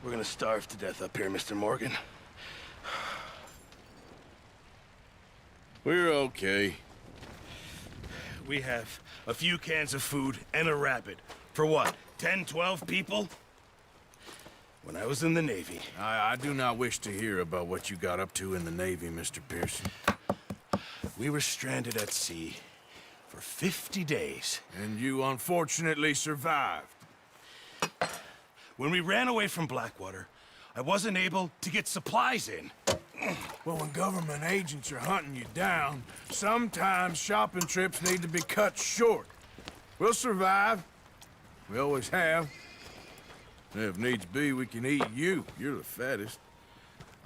We're gonna starve to death up here, Mr. Morgan. We're okay. We have a few cans of food and a rabbit. For what, 10, 12 people? When I was in the Navy... I do not wish to hear about what you got up to in the Navy, Mr. Pearson. We were stranded at sea for 50 days. And you unfortunately survived. When we ran away from Blackwater, I wasn't able to get supplies in. Well, when government agents are hunting you down, sometimes shopping trips need to be cut short. We'll survive. We always have. If needs be, we can eat you. You're the fattest.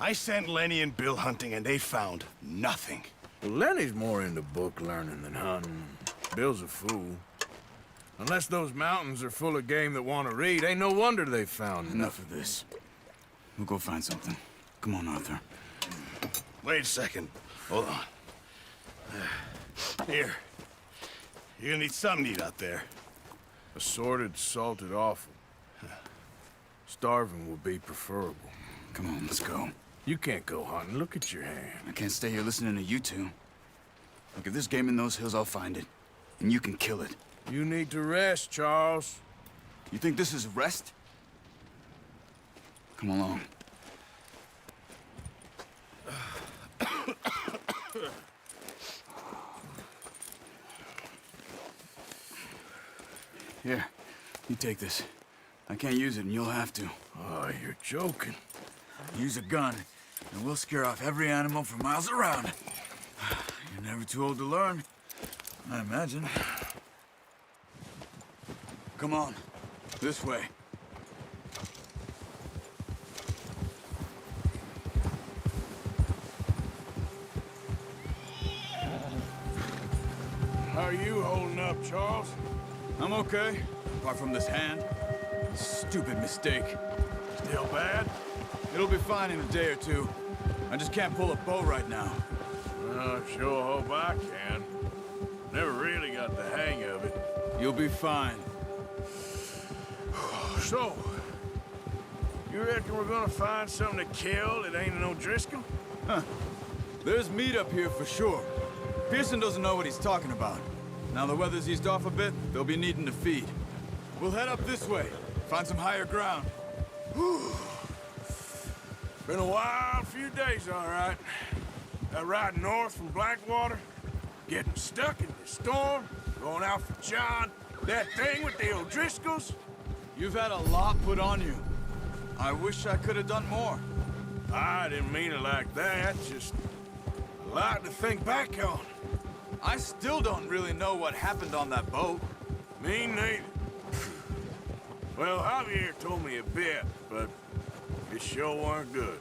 I sent Lenny and Bill hunting, and they found nothing. Well, Lenny's more into book learning than hunting. Bill's a fool. Unless those mountains are full of game that want to read, ain't no wonder they found Enough of this. We'll go find something. Come on, Arthur. Wait a second. Hold on. Here. You're gonna need something to eat out there. Assorted, salted offal. Starving will be preferable. Come on, let's go. You can't go hunting. Look at your hand. I can't stay here listening to you two. Look, if there's game in those hills, I'll find it. And you can kill it. You need to rest, Charles. You think this is rest? Come along. Here, you take this. I can't use it, and you'll have to. Oh, you're joking. Use a gun, and we'll scare off every animal for miles around. You're never too old to learn, I imagine. Come on, this way. How are you holding up, Charles? I'm okay, apart from this hand. Stupid mistake. Still bad? It'll be fine in a day or two. I just can't pull a bow right now. I sure hope I can. Never really got the hang of it. You'll be fine. So, you reckon we're gonna find something to kill that ain't no Driscoll? Huh. There's meat up here for sure. Pearson doesn't know what he's talking about. Now the weather's eased off a bit, they'll be needing to feed. We'll head up this way, find some higher ground. Been a wild few days, all right. That ride north from Blackwater, getting stuck in the storm, going out for John, that thing with the O'Driscolls. You've had a lot put on you. I wish I could have done more. I didn't mean it like that, just a lot to think back on. I still don't really know what happened on that boat. Me neither. Well, Javier told me a bit, but it sure weren't good.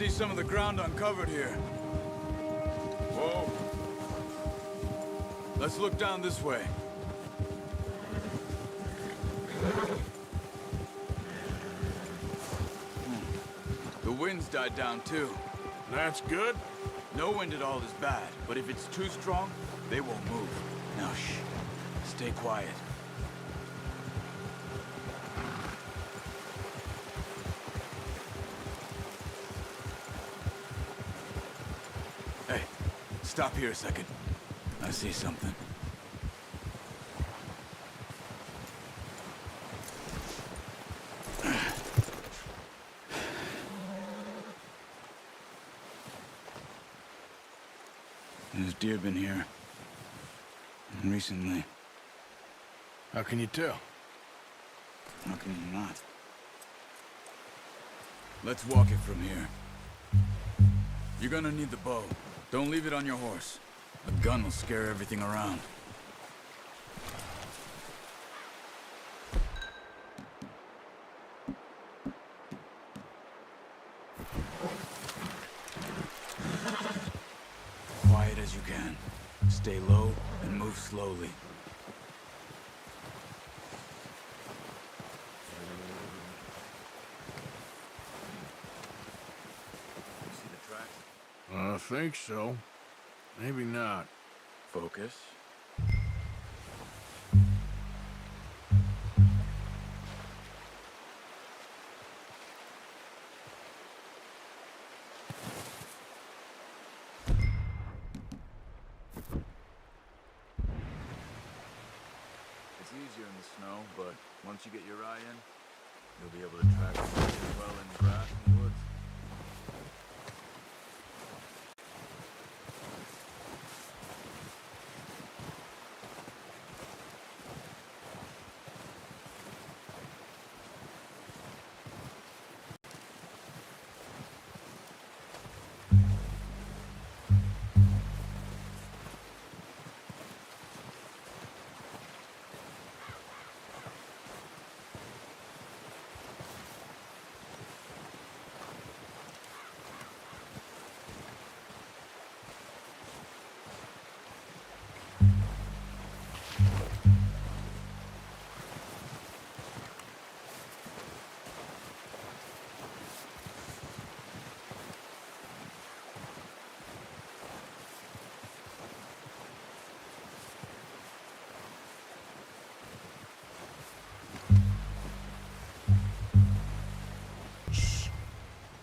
see some of the ground uncovered here. Whoa. Let's look down this way. The wind's died down too. That's good. No wind at all is bad, but if it's too strong, they won't move. Now shh. Stay quiet. Hey, stop here a second. I see something. There's deer been here. Recently. How can you tell? How can you not? Let's walk it from here. You're gonna need the bow. Don't leave it on your horse. A gun will scare everything around. Quiet as you can. Stay low and move slowly. You see the tracks? I think so. Maybe not. Focus. It's easier in the snow, but once you get your eye in, you'll be able to track them really well in grass and woods.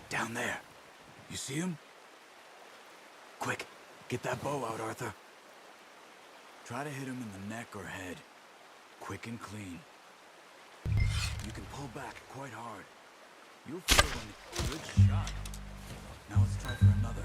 Down there. You see him? Quick, get that bow out, Arthur. Try to hit him in the neck or head. Quick and clean. You can pull back quite hard. You'll feel one good shot. Now let's try for another.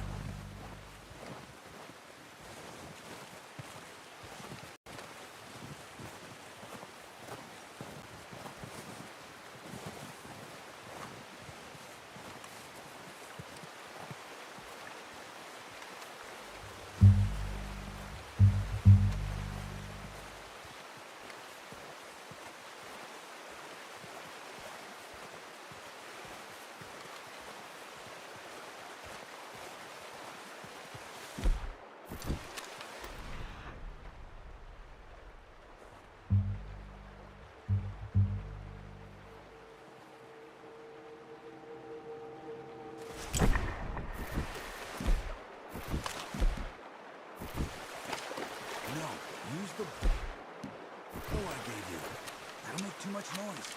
Use the bow I gave you. That'll make too much noise.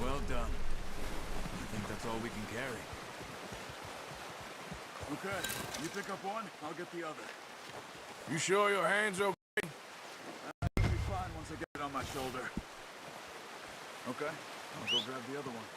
Well done. I think that's all we can carry. Okay, you pick up one, I'll get the other. You sure your hands okay? It'll be fine once I get it on my shoulder. Okay, I'll go grab the other one.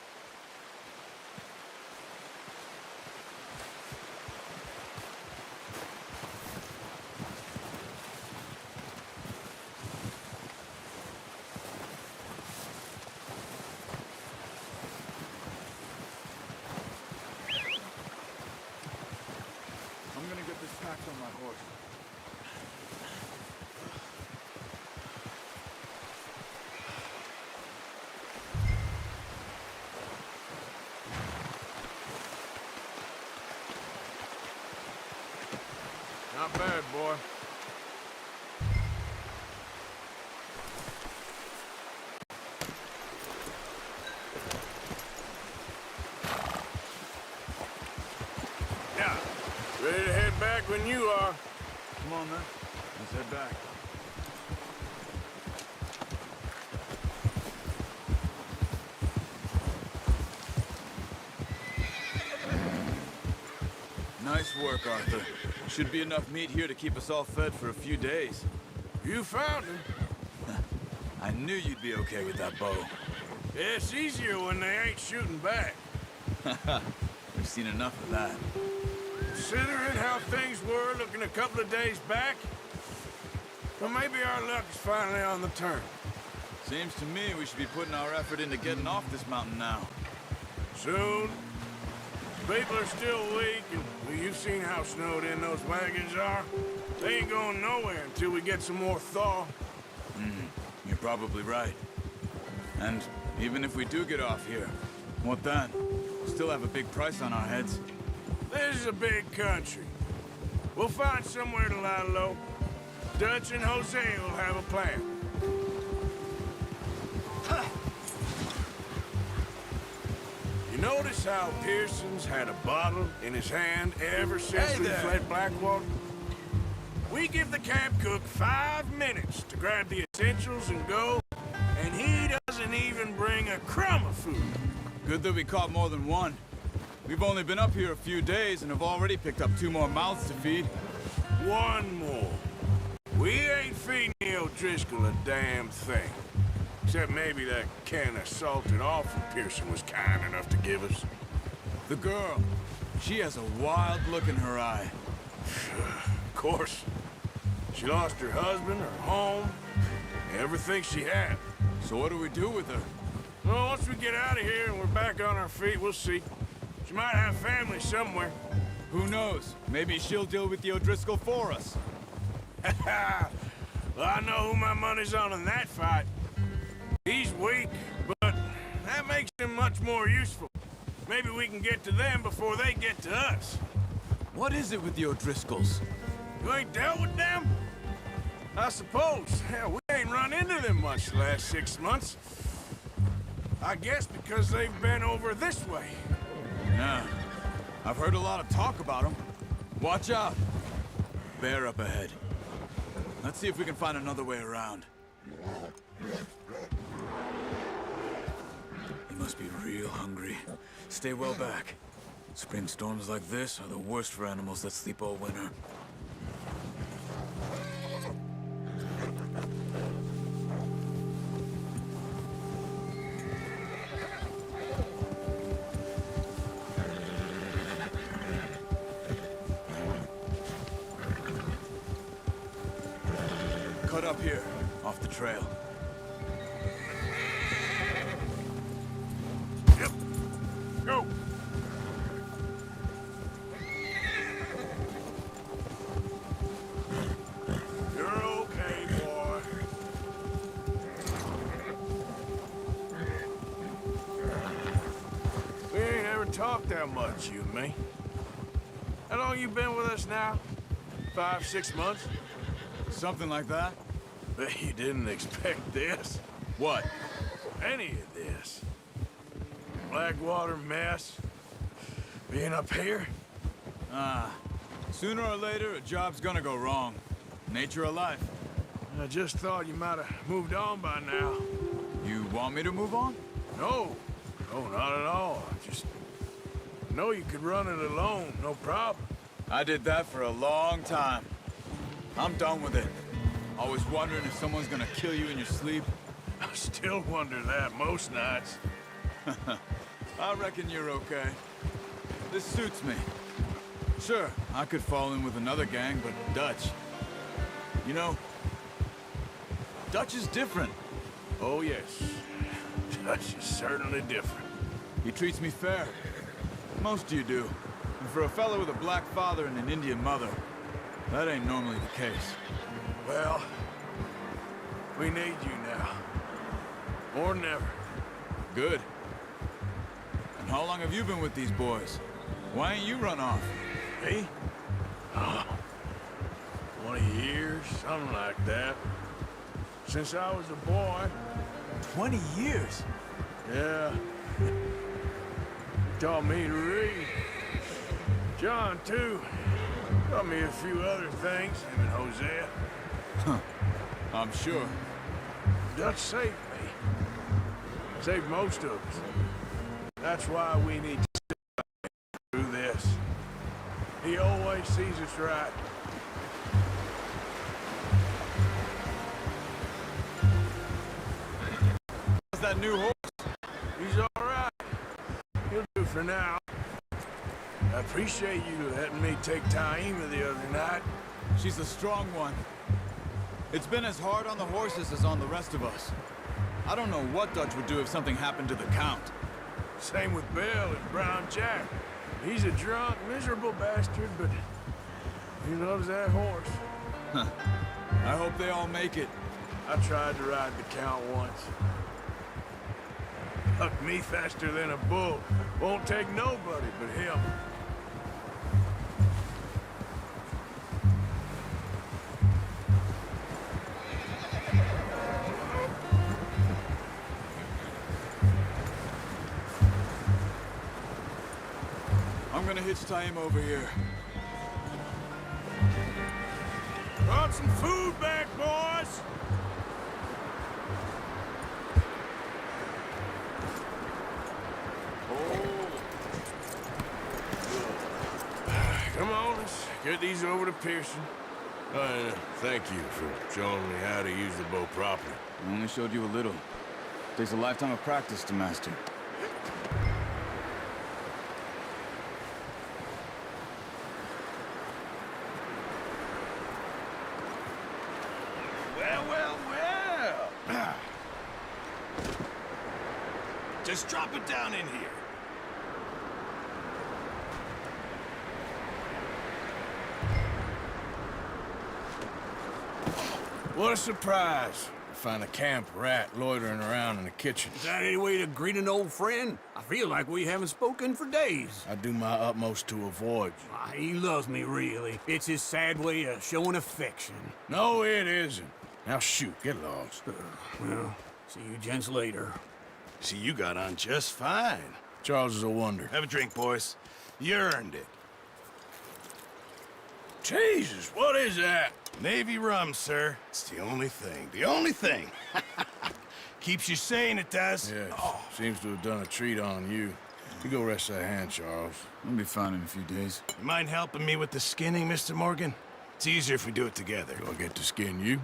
Not bad, boy. Yeah, ready to head back when you are. Come on, then. Let's head back. Nice work, Arthur. Should be enough meat here to keep us all fed for a few days. You found him. I knew you'd be okay with that bow. Yeah, it's easier when they ain't shooting back. We've seen enough of that. Considering how things were looking a couple of days back, well, maybe our luck is finally on the turn. Seems to me we should be putting our effort into getting off this mountain now. Soon. People are still weak, and well, you've seen how snowed in those wagons are. They ain't going nowhere until we get some more thaw. You're probably right. And even if we do get off here, what then? We'll still have a big price on our heads. This is a big country. We'll find somewhere to lie low. Dutch and Jose will have a plan. You notice how Pearson's had a bottle in his hand ever since we fled Blackwater? We give the camp cook 5 minutes to grab the essentials and go, and he doesn't even bring a crumb of food. Good that we caught more than one. We've only been up here a few days and have already picked up 2 more mouths to feed. One more. We ain't feeding the O'Driscoll a damn thing. Except maybe that can of salted offal Pearson was kind enough to give us. The girl, she has a wild look in her eye. Of course. She lost her husband, her home, everything she had. So what do we do with her? Well, once we get out of here and we're back on our feet, we'll see. She might have family somewhere. Who knows? Maybe she'll deal with the O'Driscoll for us. Well, I know who my money's on in that fight. He's weak, but that makes him much more useful. Maybe we can get to them before they get to us. What is it with the O'Driscolls? You ain't dealt with them? I suppose. Hell, we ain't run into them much the last 6 months. I guess because they've been over this way. Yeah. I've heard a lot of talk about them. Watch out. Bear up ahead. Let's see if we can find another way around. He must be real hungry. Stay well back. Spring storms like this are the worst for animals that sleep all winter. Cut up here, off the trail. Yep. Go! You're okay, boy. We ain't ever talked that much, you and me. How long you been with us now? 5, 6 months? Something like that? Bet you didn't expect this. What? Any of this. Blackwater mess. Being up here. Sooner or later, a job's gonna go wrong. Nature of life. I just thought you might have moved on by now. You want me to move on? No. No, not at all. I just know you could run it alone, no problem. I did that for a long time. I'm done with it. Always wondering if someone's gonna kill you in your sleep. I still wonder that most nights. I reckon you're okay. This suits me. Sure, I could fall in with another gang, but Dutch... You know, Dutch is different. Oh, yes. Dutch is certainly different. He treats me fair. Most of you do. And for a fellow with a black father and an Indian mother, that ain't normally the case. Well, we need you now. More than ever. Good. And how long have you been with these boys? Why ain't you run off? Me? Oh. 20 years, something like that. Since I was a boy. 20 years? Yeah. He taught me to read. John, too. Taught me a few other things, him and Hosea. Huh. I'm sure. Dutch saved me. Saved most of us. That's why we need to sit through this. He always sees us right. How's that new horse? He's all right. He'll do for now. I appreciate you letting me take Taima the other night. She's a strong one. It's been as hard on the horses as on the rest of us. I don't know what Dutch would do if something happened to the Count. Same with Bill and Brown Jack. He's a drunk, miserable bastard, but he loves that horse. Huh. I hope they all make it. I tried to ride the Count once. Hucked me faster than a bull. Won't take nobody but him. I'm gonna hitch Taima over here. Brought some food back, boys! Come on, let's get these over to Pearson. Thank you for showing me how to use the bow properly. I only showed you a little. Takes a lifetime of practice to master. Well. Just drop it down in here. What a surprise. To find a camp rat loitering around in the kitchen. Is that any way to greet an old friend? I feel like we haven't spoken for days. I do my utmost to avoid you. He loves me, really. It's his sad way of showing affection. No, it isn't. Now shoot, get lost. Well, see you gents later. See, you got on just fine. Charles is a wonder. Have a drink, boys. You earned it. Jesus, what is that? Navy rum, sir. It's the only thing. The only thing. Keeps you sane, it does. Yes, seems to have done a treat on you. You go rest that hand, Charles. I'll be fine in a few days. You mind helping me with the skinning, Mr. Morgan? It's easier if we do it together. Do I get to skin you?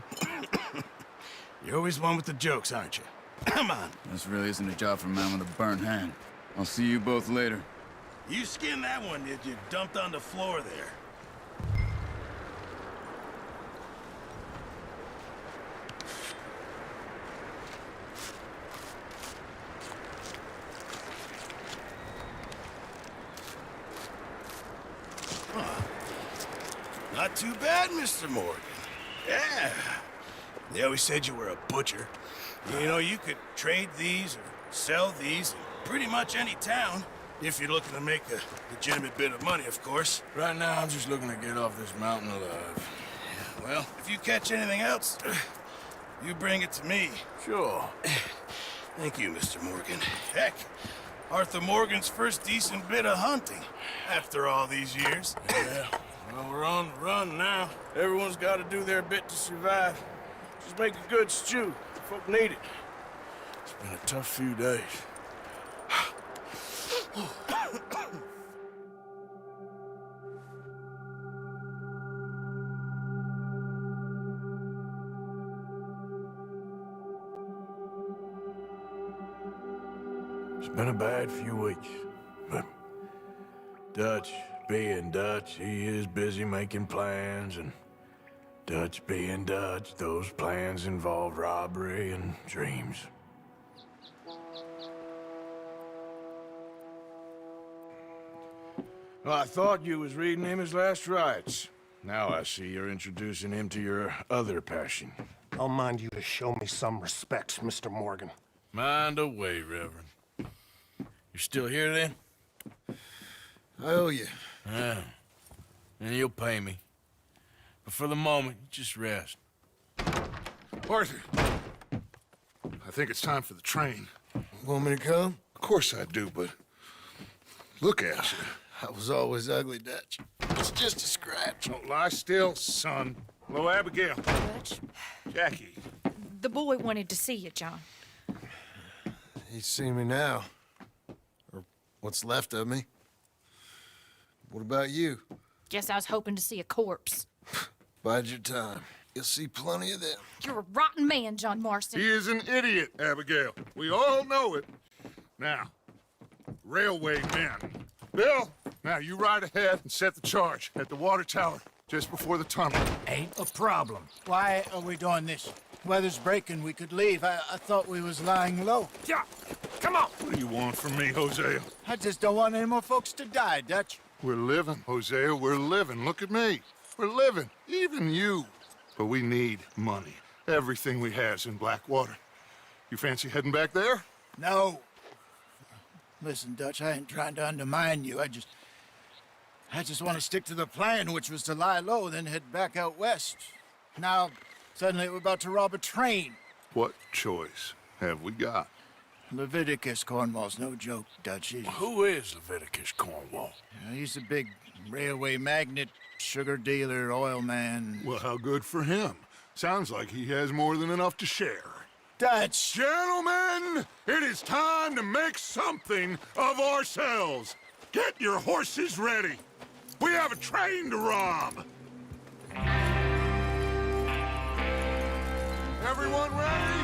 You're always one with the jokes, aren't you? Come on. This really isn't a job for a man with a burnt hand. I'll see you both later. You skinned that one, did you? Dumped on the floor there. Not too bad, Mr. Morgan. Yeah. They always said you were a butcher. You know, you could trade these or sell these in pretty much any town. If you're looking to make a legitimate bit of money, of course. Right now, I'm just looking to get off this mountain alive. Well, if you catch anything else, you bring it to me. Sure. Thank you, Mr. Morgan. Heck, Arthur Morgan's first decent bit of hunting after all these years. Yeah. Well, we're on the run now. Everyone's got to do their bit to survive. Just make a good stew. Folk need it. It's been a tough few days. It's been a bad few weeks, but Dutch being Dutch, he is busy making plans, and Dutch being Dutch, those plans involve robbery and dreams. Well, I thought you was reading him his last rites. Now I see you're introducing him to your other passion. I'll mind you to show me some respect, Mr. Morgan. Mind away, Reverend. You still here, then? I owe you. Yeah. And you'll pay me. But for the moment, just rest. Arthur, I think it's time for the train. Want me to come? Of course I do, but look at you. I was always ugly, Dutch. It's just a scratch. Don't lie still, son. Hello, Abigail. Dutch, Jackie. the boy wanted to see you, John. He's seen me now. Or what's left of me. What about you? Guess I was hoping to see a corpse. Bide your time. You'll see plenty of them. You're a rotten man, John Marston. He is an idiot, Abigail. We all know it. Now, railway men. Bill, now you ride ahead and set the charge at the water tower just before the tunnel. Ain't a problem. Why are we doing this? Weather's breaking. We could leave. I thought we was lying low. Yeah, come on. What do you want from me, Hosea? I just don't want any more folks to die, Dutch. We're living, Hosea. We're living. Look at me. We're living. Even you. But we need money. Everything we has in Blackwater. You fancy heading back there? No. Listen, Dutch, I ain't trying to undermine you. I just want to stick to the plan, which was to lie low, then head back out west. Now, suddenly we're about to rob a train. What choice have we got? Leviticus Cornwall's no joke, Dutch. Who is Leviticus Cornwall? He's a big railway magnate, sugar dealer, oil man. Well, how good for him. Sounds like he has more than enough to share. Dutch! Gentlemen, it is time to make something of ourselves. Get your horses ready. We have a train to rob. Everyone ready?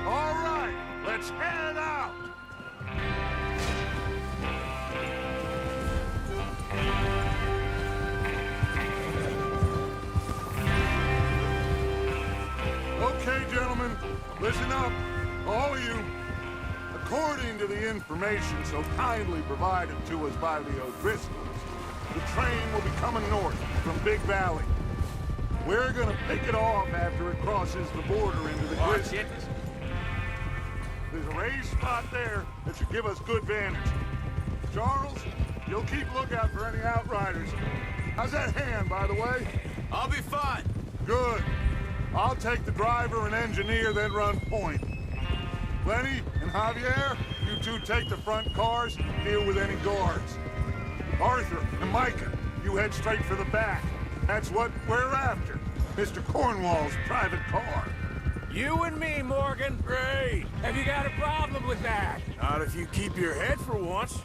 All right, let's head out. Okay, gentlemen, listen up, all of you. According to the information so kindly provided to us by the O'Driscolls, the train will be coming north from Big Valley. We're gonna pick it off after it crosses the border into the Grizzlies. There's a raised spot there that should give us good vantage. Charles, you'll keep lookout for any outriders. How's that hand, by the way? I'll be fine. Good. I'll take the driver and engineer, then run point. Lenny and Javier, you two take the front cars and deal with any guards. Arthur and Micah, you head straight for the back. That's what we're after. Mr. Cornwall's private car. You and me, Morgan. Great. Have you got a problem with that? Not if you keep your head for once.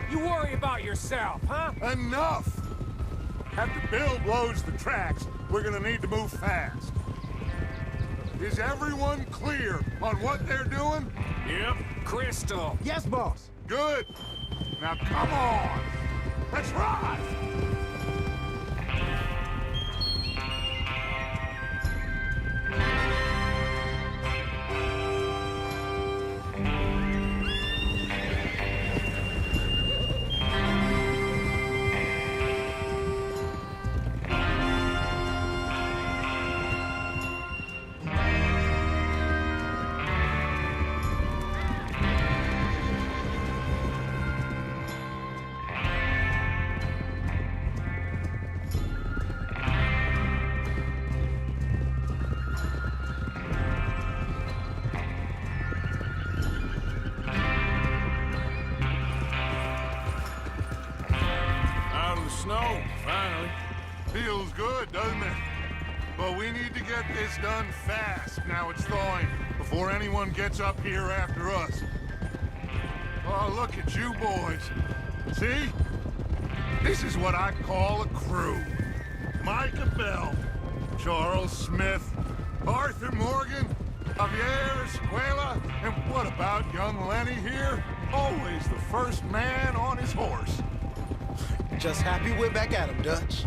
You worry about yourself, huh? Enough! After Bill blows the tracks, we're gonna need to move fast. Is everyone clear on what they're doing? Yep. Crystal. Yes, boss. Good. Now come on. Let's ride. Snow, finally. Feels good, doesn't it? But we need to get this done fast. Now it's thawing, before anyone gets up here after us. Oh, look at you boys. See? This is what I call a crew. Micah Bell, Charles Smith, Arthur Morgan, Javier Escuela, and what about young Lenny here? Always the first man on his horse. Just happy we're back at him, Dutch.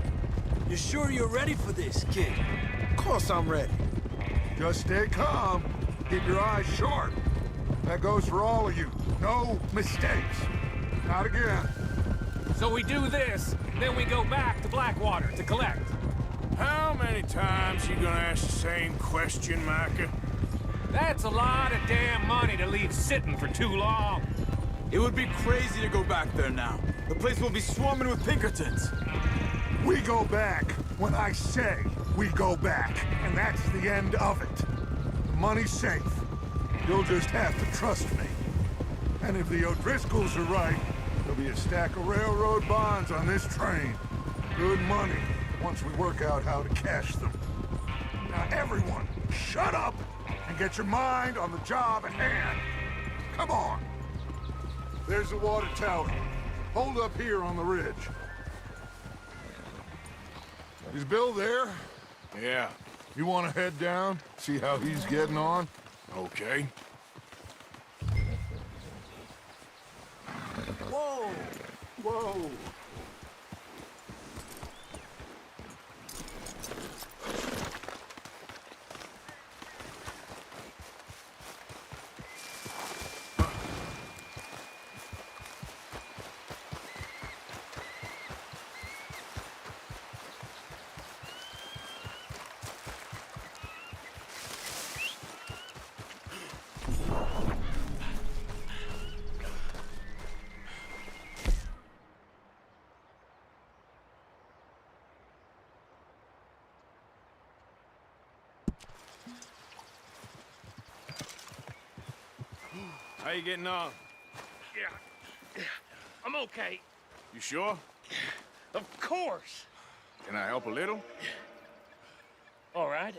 You sure you're ready for this, kid? Of course I'm ready. Just stay calm. Keep your eyes sharp. That goes for all of you. No mistakes. Not again. So we do this, then we go back to Blackwater to collect. How many times you gonna ask the same question, Micah? That's a lot of damn money to leave sitting for too long. It would be crazy to go back there now. The place will be swarming with Pinkertons. We go back when I say. we go back, and that's the end of it. The money's safe. You'll just have to trust me. And if the O'Driscolls are right, there'll be a stack of railroad bonds on this train. Good money, once we work out how to cash them. Now everyone, shut up and get your mind on the job at hand. Come on. There's the water tower. Hold up here on the ridge. Is Bill there? Yeah, You want to head down, see how he's getting on? okay. Whoa! Whoa! How you getting on? Yeah, I'm okay. You sure? Of course. Can I help a little? All right.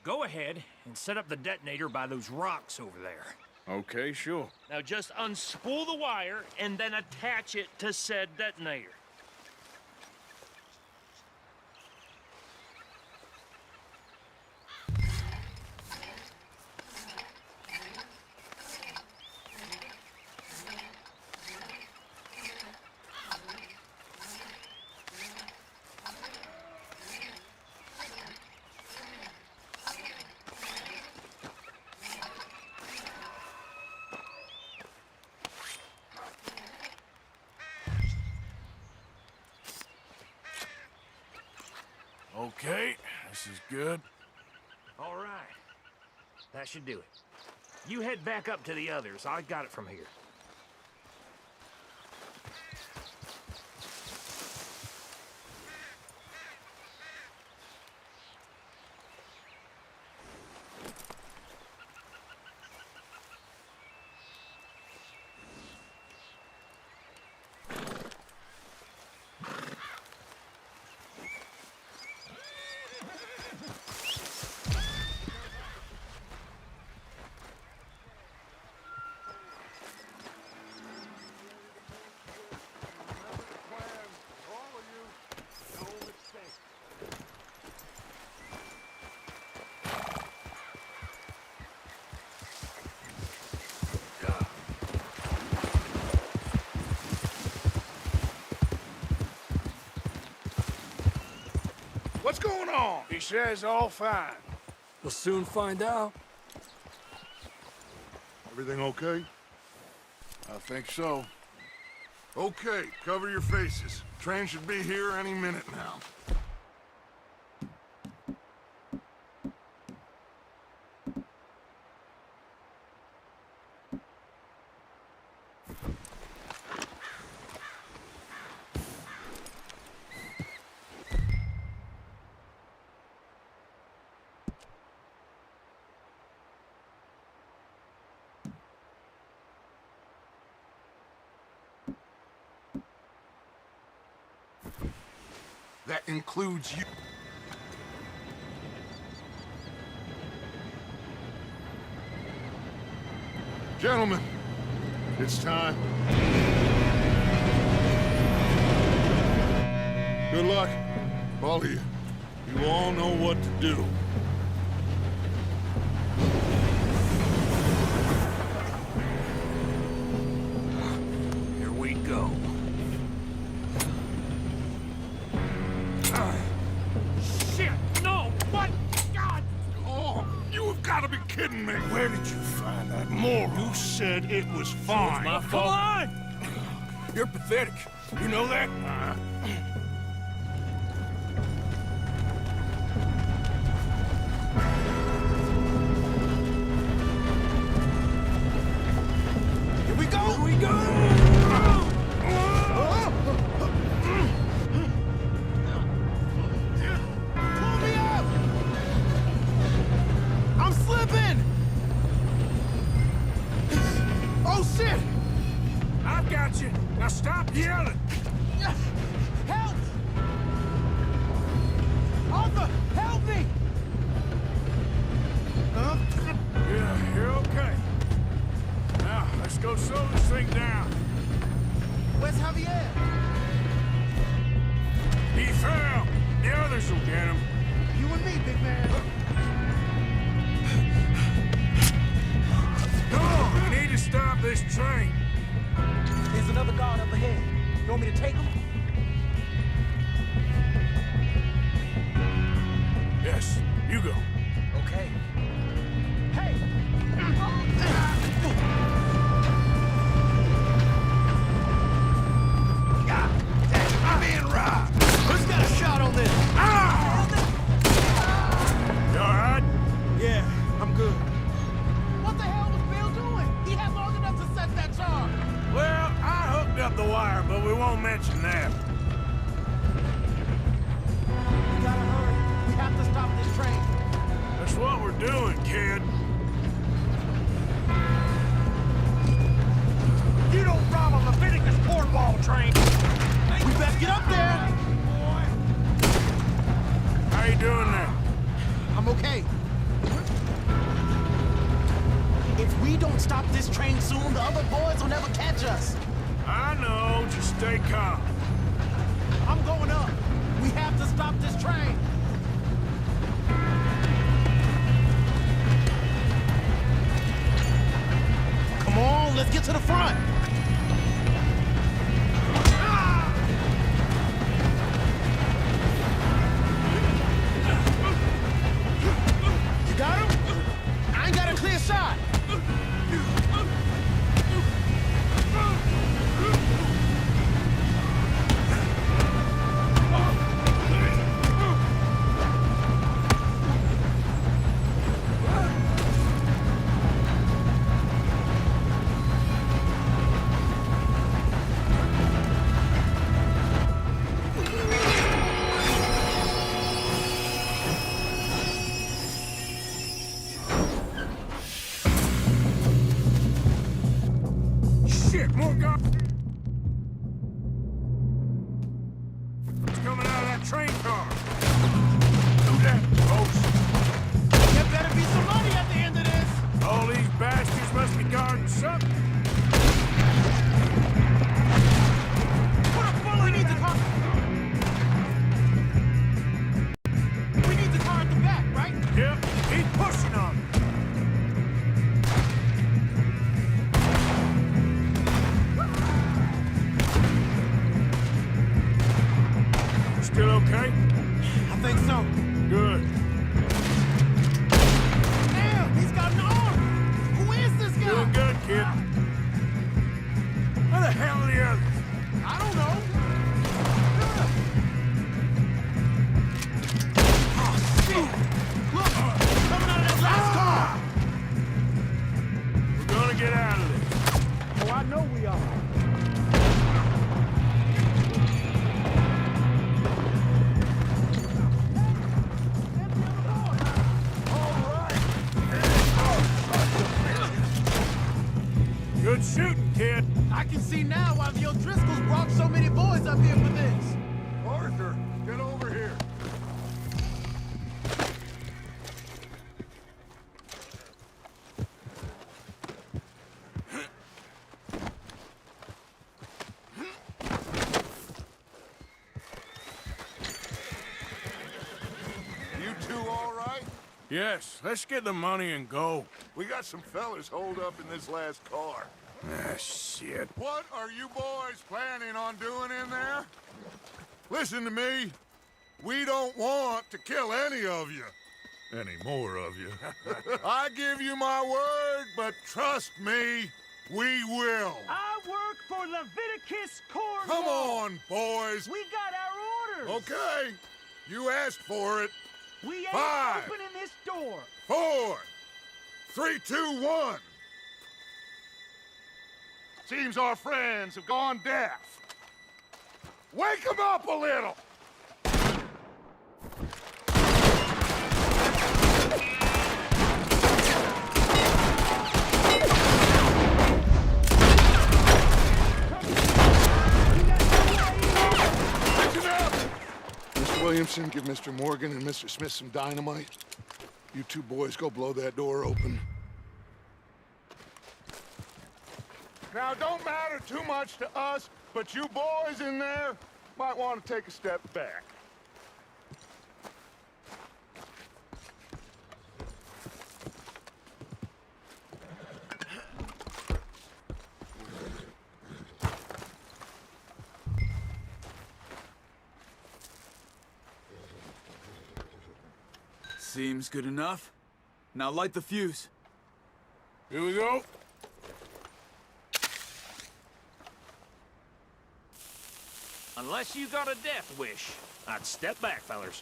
Go ahead and set up the detonator by those rocks over there. Okay, sure. Now just unspool the wire and then attach it to said detonator. Okay, this is good. All right. That should do it. You head back up to the others. I got it from here. What's going on? He says all fine. We'll soon find out. Everything okay? I think so. Okay, cover your faces. Train should be here any minute now. That includes you. Gentlemen, it's time. Good luck, all of you. You all know what to do. Here we go. Shit! No! What? God! Oh, you have got to be kidding me. Where did you find that moron? You said it was fine. My fault. Come on! You're pathetic. You know that? Here we go! Here we go! Pull me got you. Now stop yelling. Help! Arthur, help me! Yeah, you're okay. Now, let's go slow this thing down. Where's Javier? He fell. The others will get him. You and me, big man. Come on, we need to stop this train. There's another guard up ahead. You want me to take him? Yes, you go. Okay. Hey! I'm being robbed. Who's got a shot on this? You all right? Yeah, I'm good. What the hell was Bill doing? He had long enough to set that charge. Well, I hooked up the wire, but we won't mention that. We gotta hurry. We have to stop this train. That's what we're doing, kid. You don't rob a Leviticus cornball train! We best get up there. How you doing there? I'm okay. If we don't stop this train soon, the other boys will never catch us. I know, just stay calm. I'm going up. We have to stop this train. Come on, let's get to the front. You got him? I ain't got a clear shot. Shit, more guards! It's coming out of that train car. Do that, folks. There better be some money at the end of this. All these bastards must be guarding something. Put a bullet in the car. We need the car at the back, right? Yep, he's pushing on me. Still okay? I think so. Good. Damn, he's got an arm. Who is this guy? Doing good, kid. Where the hell are the others? I don't know. Oh, shit. Look, coming out of that last car. We're gonna get out of this. Oh, I know we are. Good shooting, kid. I can see now why the O'Driscolls brought so many boys up here for this. Arthur, get over here. You two all right? Yes, let's get the money and go. We got some fellas holed up in this last car. Ah, shit. What are you boys planning on doing in there? Listen to me. We don't want to kill any of you. Any more of you. I give you my word, but trust me, we will. I work for Leviticus cornball! Come on, boys. We got our orders! Okay. You asked for it. We ain't 5, opening this door! 4, 3, 2, 1. Seems our friends have gone deaf. Wake them up a little! Simpson give Mr. Morgan and Mr. Smith some dynamite? You two boys go blow that door open. Now, don't matter too much to us, but you boys in there might want to take a step back. Seems good enough. Now light the fuse. Here we go. Unless you got a death wish, I'd step back, fellers.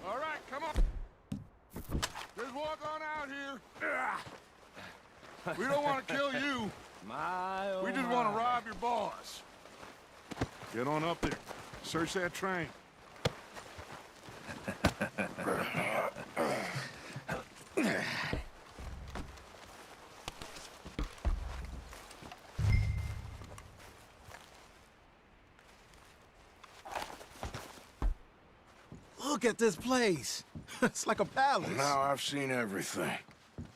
All right, come on. Just walk on out here. We don't want to kill you. We just want to rob your boss. Get on up there. Search that train. Look at this place. It's like a palace. Now I've seen everything.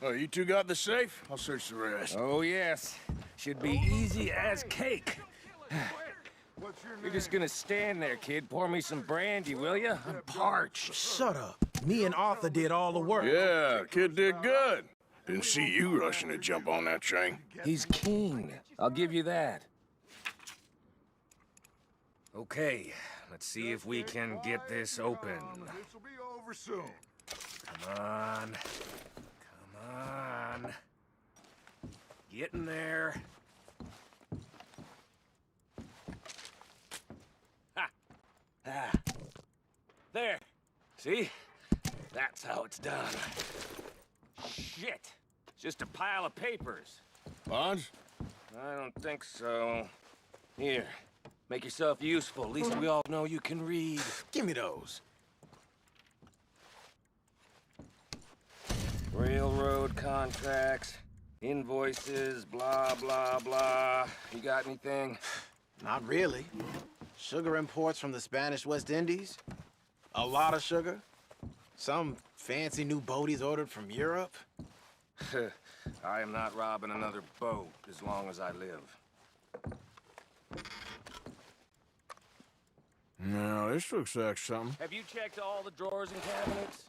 Oh, you two got the safe? I'll search the rest. Oh, yes. Should be easy as cake. What's your name? You're just gonna stand there, kid. Pour me some brandy, will you? I'm parched. Shut up. Me and Arthur did all the work. Yeah, kid did good. Didn't see you rushing to jump on that train. He's keen. I'll give you that. Okay, let's see if we can get this open. This'll be over soon. Come on. Come on. Get in there. Ha! Ah. There. See? That's how it's done. Shit! Just a pile of papers. Bonds? I don't think so. Here, make yourself useful. At least we all know you can read. Give me those. Railroad contracts, invoices, blah, blah, blah. You got anything? Not really. Sugar imports from the Spanish West Indies. A lot of sugar. Some fancy new boat he's ordered from Europe. I am not robbing another boat as long as I live. No, this looks like something. Have you checked all the drawers and cabinets?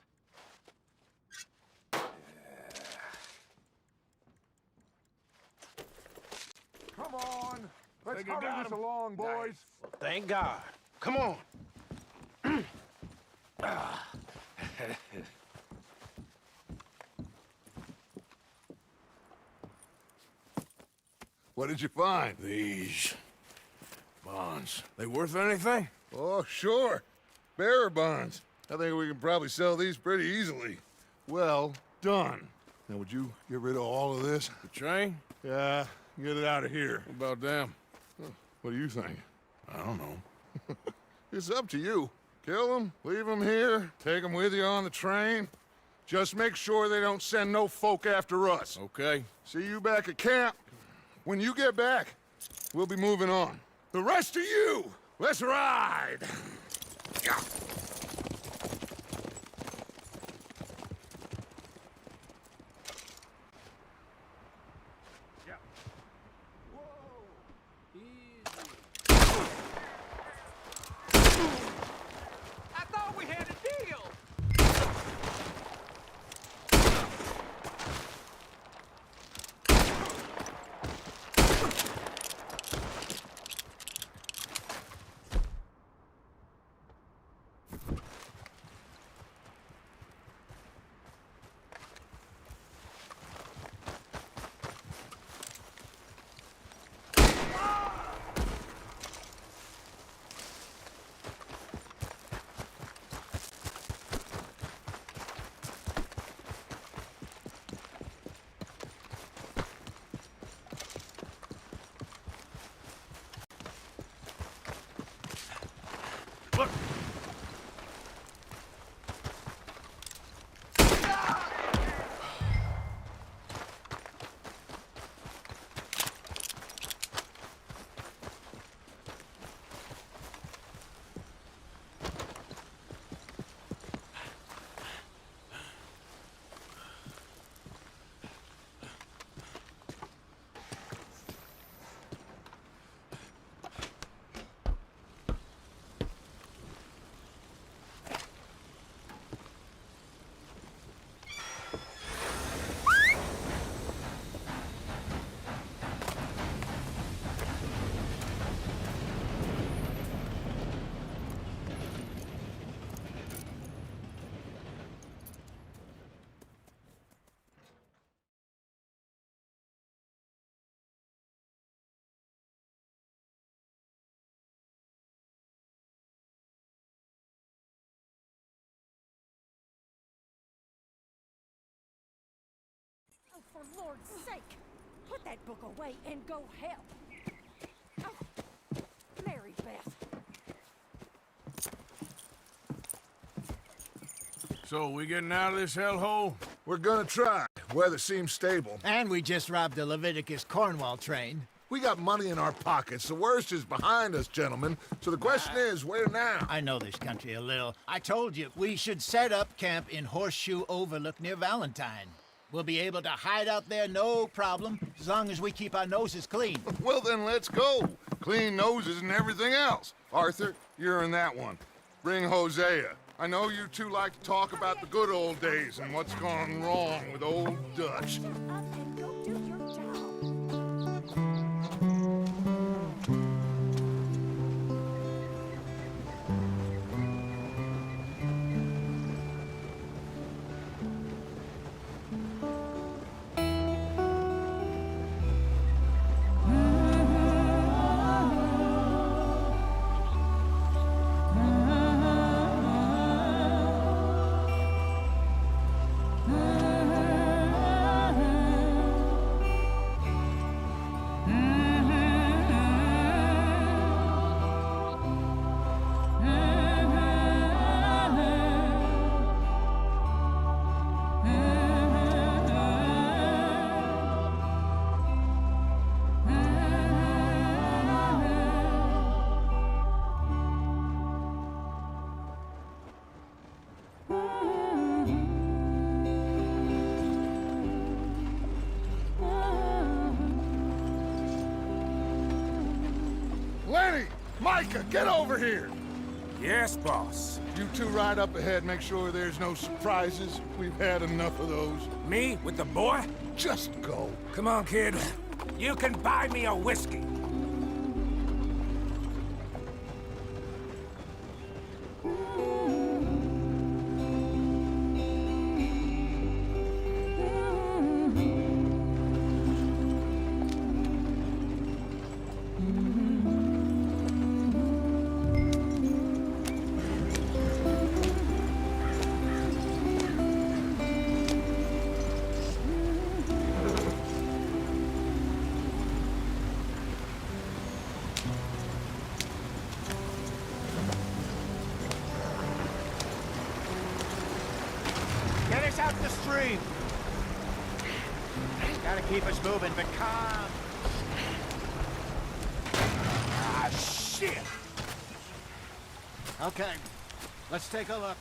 Come on. Let's hurry this along, boys. Thank God. Come on. What did you find? These bonds. They worth anything? Oh, sure. Bearer bonds. I think we can probably sell these pretty easily. Well done. Now, would you get rid of all of this? The train? Yeah, get it out of here. What about them? What do you think? I don't know. It's up to you. Kill them, leave them here, take them with you on the train. Just make sure they don't send no folk after us. Okay. See you back at camp. When you get back, we'll be moving on. The rest of you, let's ride! I thought we had a deal! Lord's sake! Put that book away and go help. Oh, Mary Beth. So, we getting out of this hellhole? We're gonna try. Weather seems stable. And we just robbed the Leviticus Cornwall train. We got money in our pockets. The worst is behind us, gentlemen. So the question is, where now? I know this country a little. I told you, we should set up camp in Horseshoe Overlook near Valentine. We'll be able to hide out there no problem, as long as we keep our noses clean. Well, then let's go. Clean noses and everything else. Arthur, you're in that one. Bring Hosea. I know you two like to talk about the good old days and what's gone wrong with old Dutch. Shut up and go do your job. Lenny! Micah, get over here! Yes, boss. You two ride up ahead, make sure there's no surprises. We've had enough of those. Me with the boy? Just go. Come on, kid. You can buy me a whiskey. Get us out the stream. Gotta keep us moving, but calm. Ah, shit! Okay, let's take a look.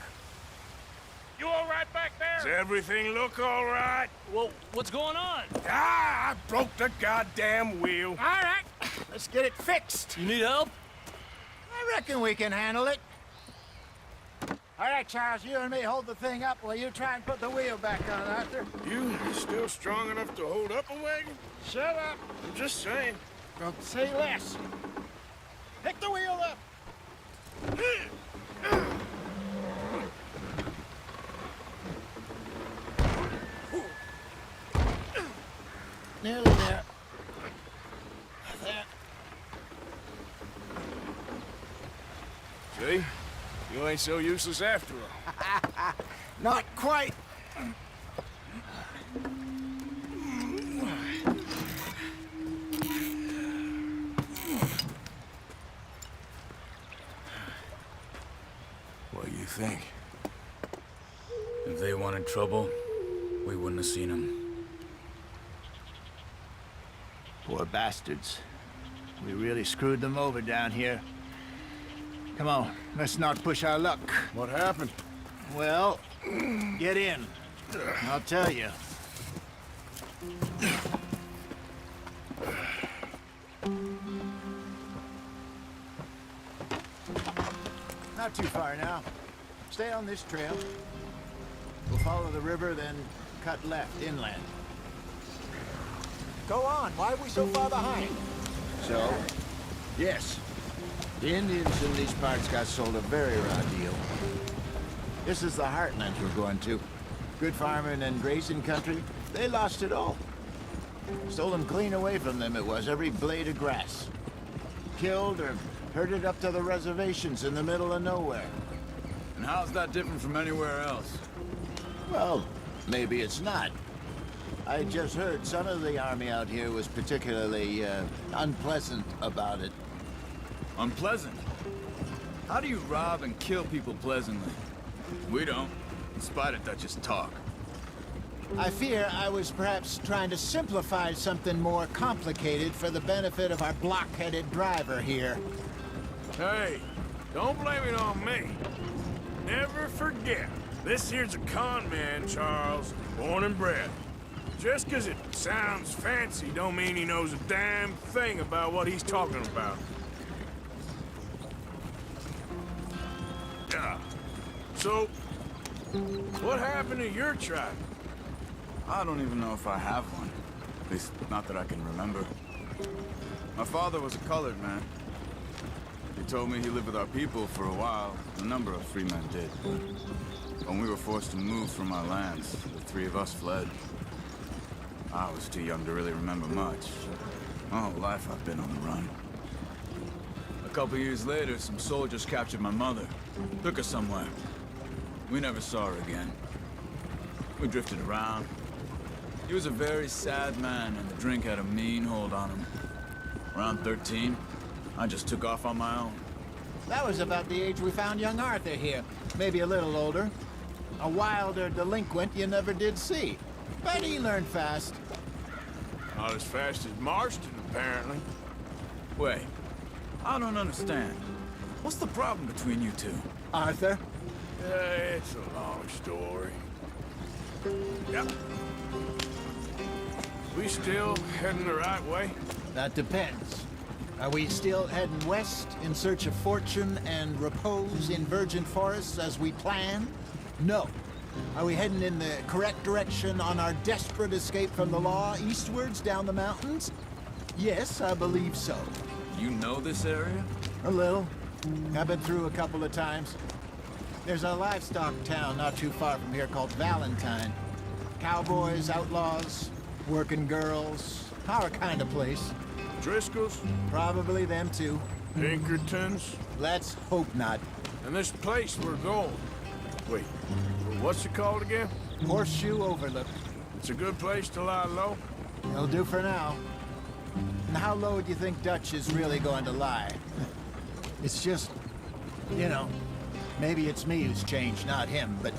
You all right back there? Does everything look all right? Well, what's going on? Ah, I broke the goddamn wheel. All right, let's get it fixed. You need help? I reckon we can handle it. All right, Charles, you and me hold the thing up while you try and put the wheel back on, Arthur. You still strong enough to hold up a wagon? Shut up. I'm just saying. Don't say less. Pick the wheel up. Nearly there. There. See? You ain't so useless after all. Not quite. What do you think? If they wanted trouble, we wouldn't have seen them. Poor bastards. We really screwed them over down here. Come on, let's not push our luck. What happened? Well, get in. I'll tell you. Not too far now. Stay on this trail. We'll follow the river, then cut left inland. Go on. Why are we so far behind? So, yes. The Indians in these parts got sold a very raw deal. This is the heartland we're going to. Good farming and grazing country, they lost it all. Stolen clean away from them it was, every blade of grass. Killed or herded up to the reservations in the middle of nowhere. And how's that different from anywhere else? Well, maybe it's not. I just heard some of the army out here was particularly unpleasant about it. Unpleasant? How do you rob and kill people pleasantly? We don't, in spite of Dutch's talk. I fear I was perhaps trying to simplify something more complicated for the benefit of our block-headed driver here. Hey, don't blame it on me. Never forget, this here's a con man, Charles, born and bred. Just 'cause it sounds fancy don't mean he knows a damn thing about what he's talking about. Yeah. So, what happened to your tribe? I don't even know if I have one. At least, not that I can remember. My father was a colored man. He told me he lived with our people for a while. A number of free men did. When we were forced to move from our lands, the three of us fled. I was too young to really remember much. My whole life I've been on the run. A couple years later, some soldiers captured my mother. Took her somewhere. We never saw her again. We drifted around. He was a very sad man, and the drink had a mean hold on him. Around 13, I just took off on my own. That was about the age we found young Arthur here. Maybe a little older. A wilder delinquent you never did see. But he learned fast. Not as fast as Marston, apparently. Wait, I don't understand. What's the problem between you two? Arthur? It's a long story. Yep. We still heading the right way? That depends. Are we still heading west in search of fortune and repose in virgin forests as we planned? No. Are we heading in the correct direction on our desperate escape from the law eastwards down the mountains? Yes, I believe so. You know this area? A little. I've been through a couple of times. There's a livestock town not too far from here called Valentine. Cowboys, outlaws, working girls, our kind of place. Driscoll's? Probably them too. Pinkertons? Let's hope not. And this place we're going. Wait, what's it called again? Horseshoe Overlook. It's a good place to lie low? It'll do for now. And how low do you think Dutch is really going to lie? It's just, you know, maybe it's me who's changed, not him, but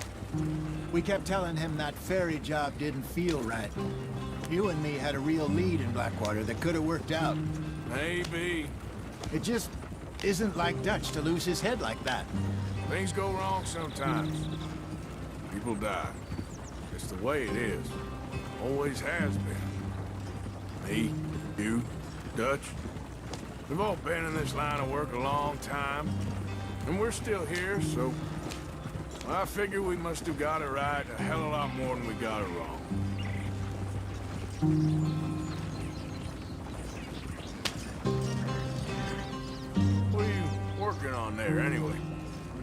we kept telling him that ferry job didn't feel right. You and me had a real lead in Blackwater that could have worked out. Maybe. It just isn't like Dutch to lose his head like that. Things go wrong sometimes. People die. It's the way it is. Always has been. Me, you, Dutch. We've all been in this line of work a long time. And we're still here, so... I figure we must have got it right a hell of a lot more than we got it wrong. What are you working on there, anyway?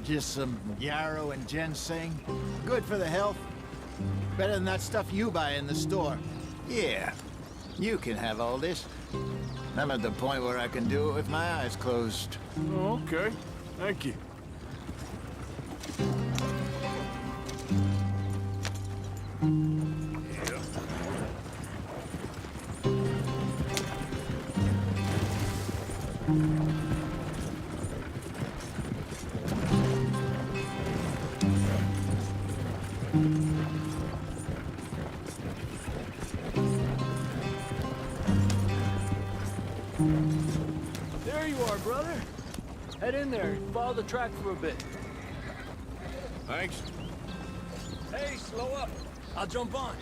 Just some yarrow and ginseng. Good for the health. Better than that stuff you buy in the store. Yeah, you can have all this. I'm at the point where I can do it with my eyes closed. Oh, okay. Thank you. There you are, brother. Head in there and follow the track for a bit. Thanks. Hey, slow up. I'll jump on.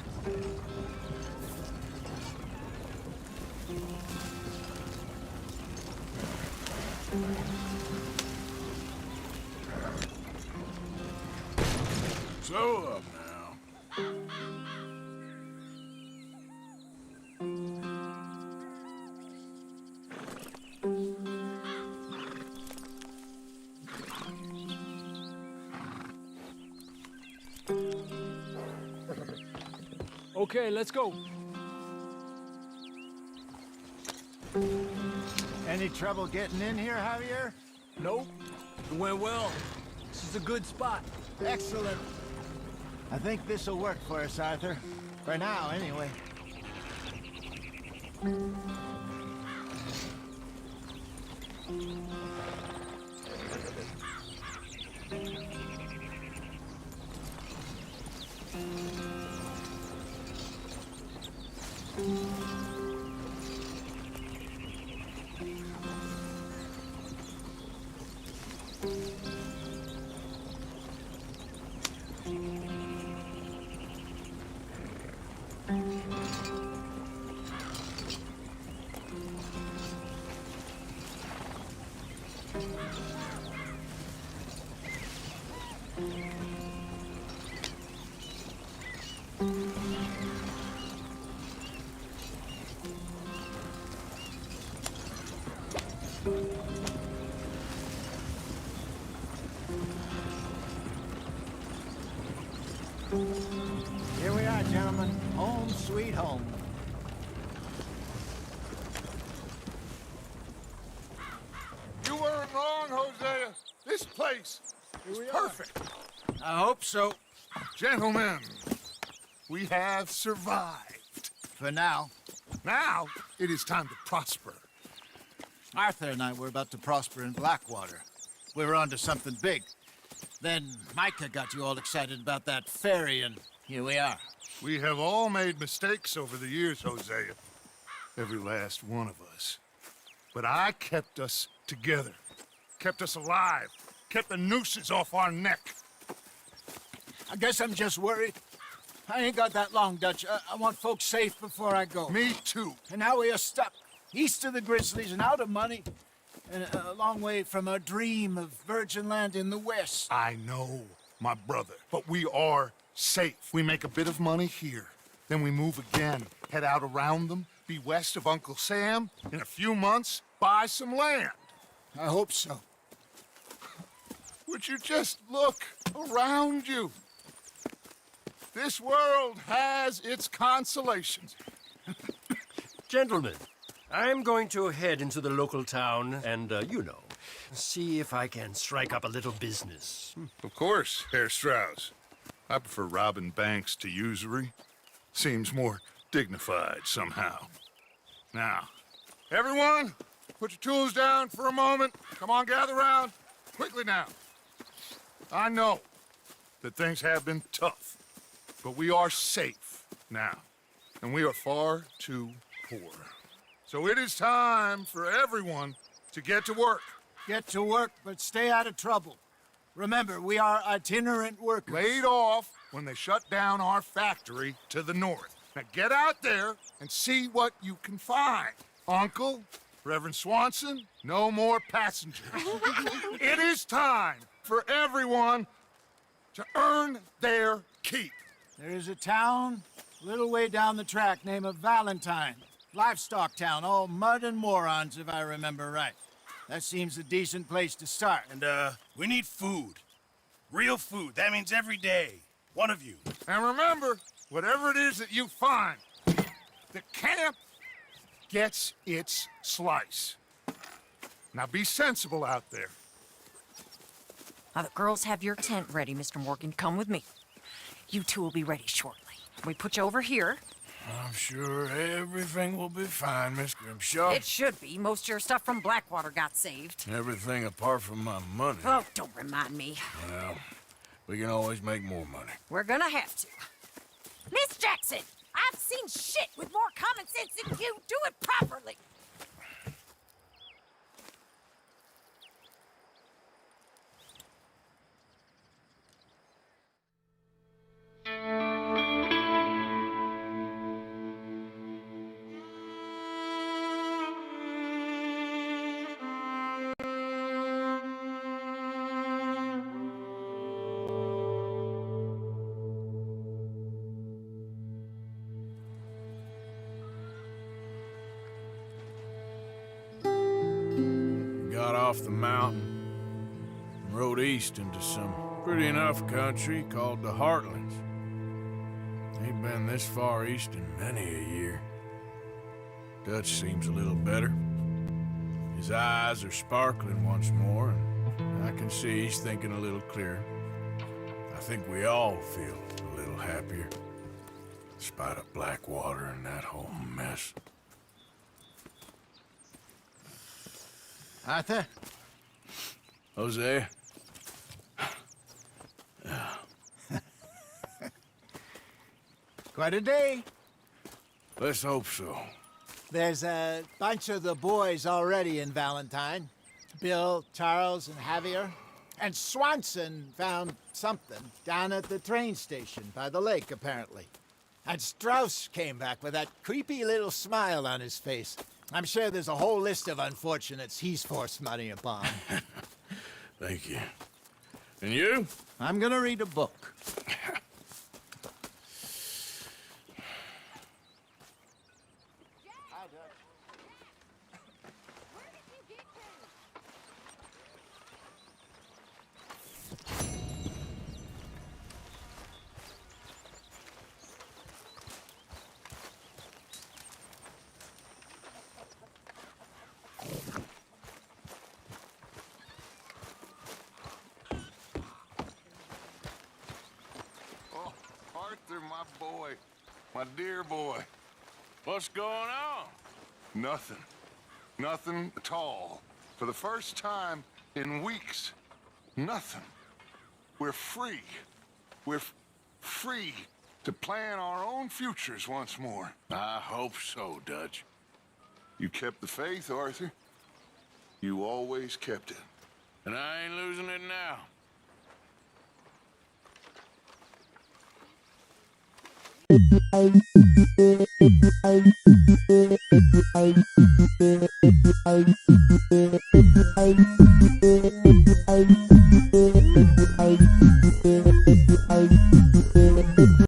Slow up now. Okay, let's go. Any trouble getting in here, Javier? Nope. It went well. This is a good spot. Excellent. I think this'll work for us, Arthur. For now, anyway. Here we are, gentlemen. Home sweet home. You weren't wrong, Hosea. This place is perfect. I hope so. Gentlemen, we have survived. For now. Now, it is time to prosper. Arthur and I were about to prosper in Blackwater. We were onto something big. Then Micah got you all excited about that ferry, and here we are. We have all made mistakes over the years, Hosea. Every last one of us. But I kept us together. Kept us alive. Kept the nooses off our neck. I guess I'm just worried. I ain't got that long, Dutch. I want folks safe before I go. Me too. And now we are stuck east of the Grizzlies and out of money. And a long way from our dream of virgin land in the west. I know, my brother, but we are safe. We make a bit of money here, then we move again, head out around them, be west of Uncle Sam, in a few months, buy some land. I hope so. Would you just look around you? This world has its consolations. Gentlemen, I'm going to head into the local town and, see if I can strike up a little business. Of course, Herr Strauss. I prefer robbing banks to usury. Seems more dignified somehow. Now, everyone, put your tools down for a moment. Come on, gather round. Quickly now. I know that things have been tough, but we are safe now, and we are far too poor. So it is time for everyone to get to work. Get to work, but stay out of trouble. Remember, we are itinerant workers. Laid off when they shut down our factory to the north. Now get out there and see what you can find. Uncle, Reverend Swanson, no more passengers. It is time for everyone to earn their keep. There is a town a little way down the track named Valentine. Livestock town, all mud and morons, if I remember right. That seems a decent place to start. And, we need food. Real food. That means every day. One of you. And remember, whatever it is that you find, the camp gets its slice. Now be sensible out there. Now, the girls have your tent ready, Mr. Morgan. Come with me. You two will be ready shortly. We put you over here. I'm sure everything will be fine, Miss Grimshaw. It should be. Most of your stuff from Blackwater got saved. Everything apart from my money. Oh, don't remind me. Well, we can always make more money. We're gonna have to. Miss Jackson, I've seen shit with more common sense than you. Do it properly. Got off the mountain and rode east into some pretty enough country called the Heartlands. Ain't been this far east in many a year. Dutch seems a little better. His eyes are sparkling once more, and I can see he's thinking a little clearer. I think we all feel a little happier, in spite of Blackwater and that whole mess. Arthur? Jose? Quite a day. Let's hope so. There's a bunch of the boys already in Valentine. Bill, Charles, and Javier. And Swanson found something down at the train station by the lake, apparently. And Strauss came back with that creepy little smile on his face. I'm sure there's a whole list of unfortunates he's forced money upon. Thank you. And you? I'm gonna read a book. Arthur, my boy. My dear boy. What's going on? Nothing. Nothing at all. For the first time in weeks. Nothing. We're free. We're free to plan our own futures once more. I hope so, Dutch. You kept the faith, Arthur. You always kept it. And I ain't losing it now.